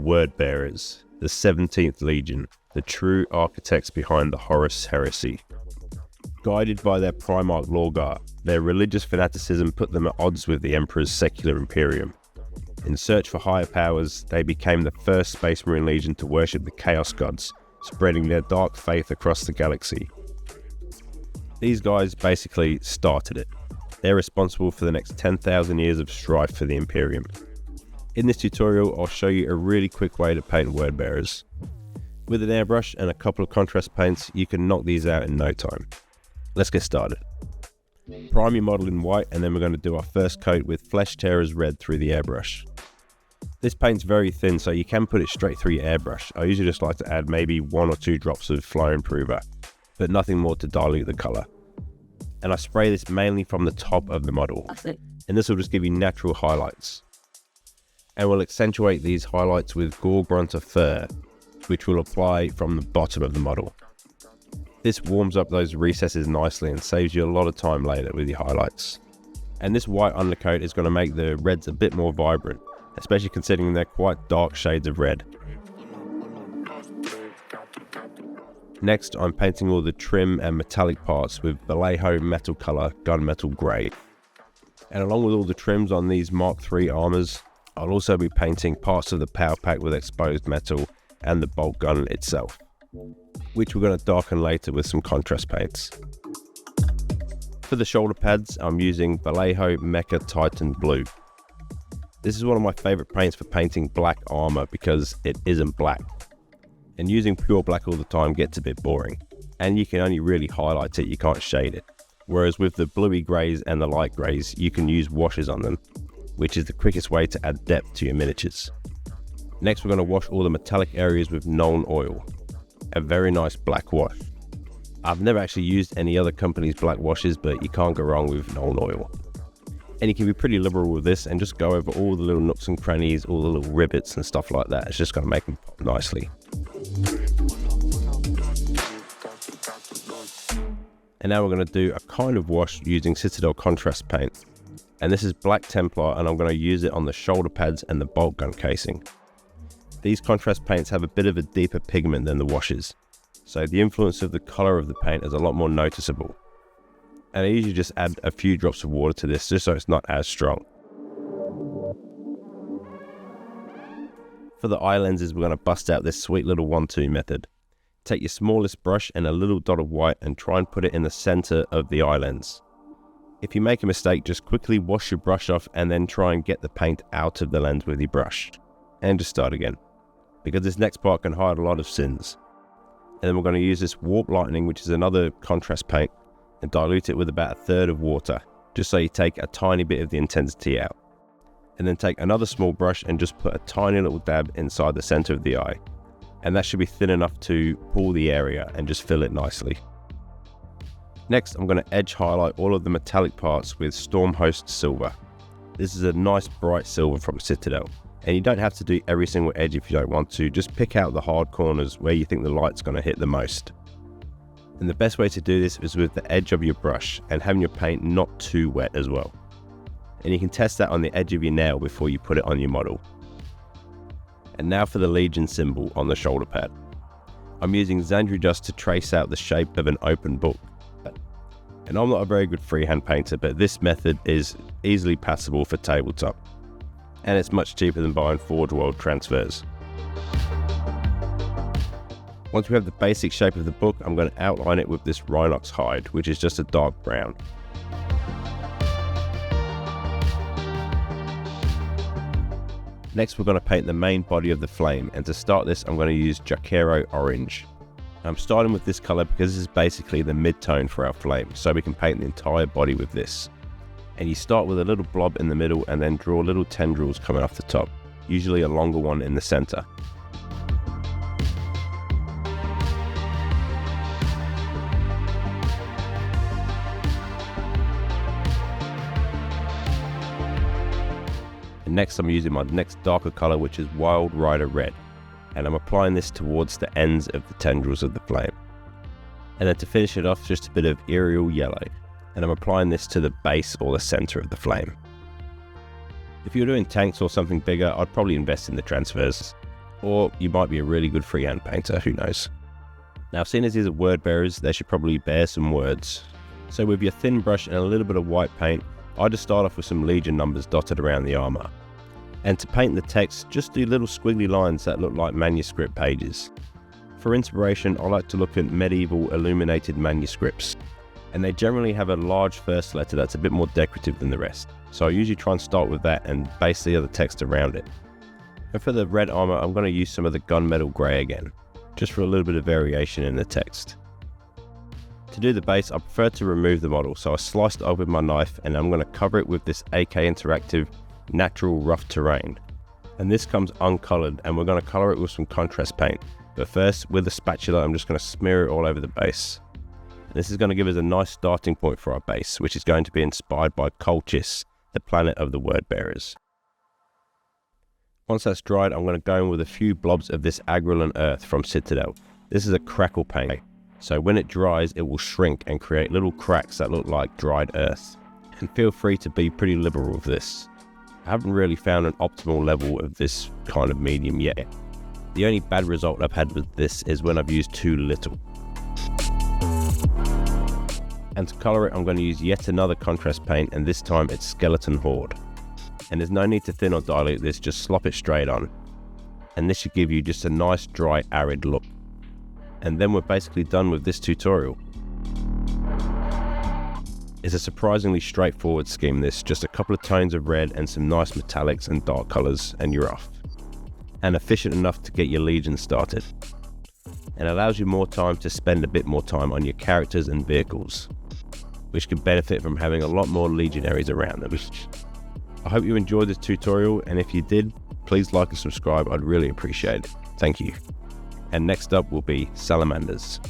Word Bearers, the 17th Legion, the true architects behind the Horus Heresy. Guided by their Primarch Lorgar, their religious fanaticism put them at odds with the Emperor's secular imperium. In search for higher powers, they became the first Space Marine Legion to worship the Chaos Gods, spreading their dark faith across the galaxy. These guys basically started it. They're responsible for the next 10,000 years of strife for the Imperium. In this tutorial, I'll show you a really quick way to paint Word Bearers. With an airbrush and a couple of contrast paints, you can knock these out in no time. Let's get started. Prime your model in white, and then we're going to do our first coat with Flesh Tearers red through the airbrush. This paint's very thin, so you can put it straight through your airbrush. I usually just like to add maybe 1 or 2 drops of flow improver, but nothing more to dilute the colour. And I spray this mainly from the top of the model, and this will just give you natural highlights. And we'll accentuate these highlights with Gore-Grunta Fur, which will apply from the bottom of the model. This warms up those recesses nicely and saves you a lot of time later with your highlights. And this white undercoat is going to make the reds a bit more vibrant, especially considering they're quite dark shades of red. Next, I'm painting all the trim and metallic parts with Vallejo metal colour Gunmetal Grey. And along with all the trims on these Mark III armours, I'll also be painting parts of the power pack with exposed metal and the bolt gun itself, which we're going to darken later with some contrast paints. For the shoulder pads, I'm using Vallejo Mecha Titan Blue. This is one of my favourite paints for painting black armour because it isn't black. And using pure black all the time gets a bit boring. And you can only really highlight it, you can't shade it. Whereas with the bluey greys and the light greys, you can use washes on them, which is the quickest way to add depth to your miniatures. Next, we're going to wash all the metallic areas with Nuln Oil, a very nice black wash. I've never actually used any other company's black washes, but you can't go wrong with Nuln Oil. And you can be pretty liberal with this and just go over all the little nooks and crannies, all the little rivets and stuff like that. It's just going to make them pop nicely. And now we're going to do a kind of wash using Citadel contrast paint. And this is Black Templar, and I'm going to use it on the shoulder pads and the bolt gun casing. These contrast paints have a bit of a deeper pigment than the washes, so the influence of the colour of the paint is a lot more noticeable. And I usually just add a few drops of water to this just so it's not as strong. For the eye lenses, we're going to bust out this sweet little 1-2 method. Take your smallest brush and a little dot of white and try and put it in the centre of the eye lens. If you make a mistake, just quickly wash your brush off and then try and get the paint out of the lens with your brush. And just start again, because this next part can hide a lot of sins. And then we're going to use this Warp Lightning, which is another contrast paint, and dilute it with about 1/3 of water, just so you take a tiny bit of the intensity out. And then take another small brush and just put a tiny little dab inside the centre of the eye. And that should be thin enough to pull the area and just fill it nicely. Next, I'm going to edge highlight all of the metallic parts with Stormhost Silver. This is a nice bright silver from Citadel. And you don't have to do every single edge if you don't want to, just pick out the hard corners where you think the light's going to hit the most. And the best way to do this is with the edge of your brush and having your paint not too wet as well. And you can test that on the edge of your nail before you put it on your model. And now for the Legion symbol on the shoulder pad. I'm using Zandri Dust to trace out the shape of an open book. And I'm not a very good freehand painter, but this method is easily passable for tabletop. And it's much cheaper than buying Forge World transfers. Once we have the basic shape of the book, I'm going to outline it with this Rhinox Hide, which is just a dark brown. Next, we're going to paint the main body of the flame, and to start this, I'm going to use Jokaero Orange. I'm starting with this colour because this is basically the mid-tone for our flame, so we can paint the entire body with this. And you start with a little blob in the middle and then draw little tendrils coming off the top, usually a longer one in the centre. And next I'm using my next darker colour, which is Wild Rider Red, and I'm applying this towards the ends of the tendrils of the flame. And then to finish it off, just a bit of Yriel Yellow, and I'm applying this to the base or the centre of the flame. If you're doing tanks or something bigger, I'd probably invest in the transfers. Or you might be a really good freehand painter, who knows. Now, seeing as these are word bearers, they should probably bear some words. So with your thin brush and a little bit of white paint, I just start off with some Legion numbers dotted around the armour. And to paint the text, just do little squiggly lines that look like manuscript pages. For inspiration, I like to look at medieval illuminated manuscripts, and they generally have a large first letter that's a bit more decorative than the rest. So I usually try and start with that and base the other text around it. And for the red armour, I'm going to use some of the gunmetal grey again, just for a little bit of variation in the text. To do the base, I prefer to remove the model, so I sliced it up with my knife and I'm going to cover it with this AK Interactive Natural Rough Terrain. And this comes uncoloured, and we're going to colour it with some contrast paint. But first, with a spatula, I'm just going to smear it all over the base. And this is going to give us a nice starting point for our base, which is going to be inspired by Colchis, the planet of the word bearers. Once that's dried, I'm going to go in with a few blobs of this Agrellan Earth from Citadel. This is a crackle paint, so when it dries it will shrink and create little cracks that look like dried earth. And feel free to be pretty liberal with this. I haven't really found an optimal level of this kind of medium yet. The only bad result I've had with this is when I've used too little. And to colour it, I'm going to use yet another contrast paint, and this time it's Skeleton Horde. And there's no need to thin or dilute this, just slop it straight on. And this should give you just a nice dry arid look. And then we're basically done with this tutorial. It's a surprisingly straightforward scheme, this, just a couple of tones of red and some nice metallics and dark colours and you're off. And efficient enough to get your Legion started. And allows you more time to spend a bit more time on your characters and vehicles, which can benefit from having a lot more legionaries around them. I hope you enjoyed this tutorial, and if you did, please like and subscribe, I'd really appreciate it. Thank you. And next up will be Salamanders.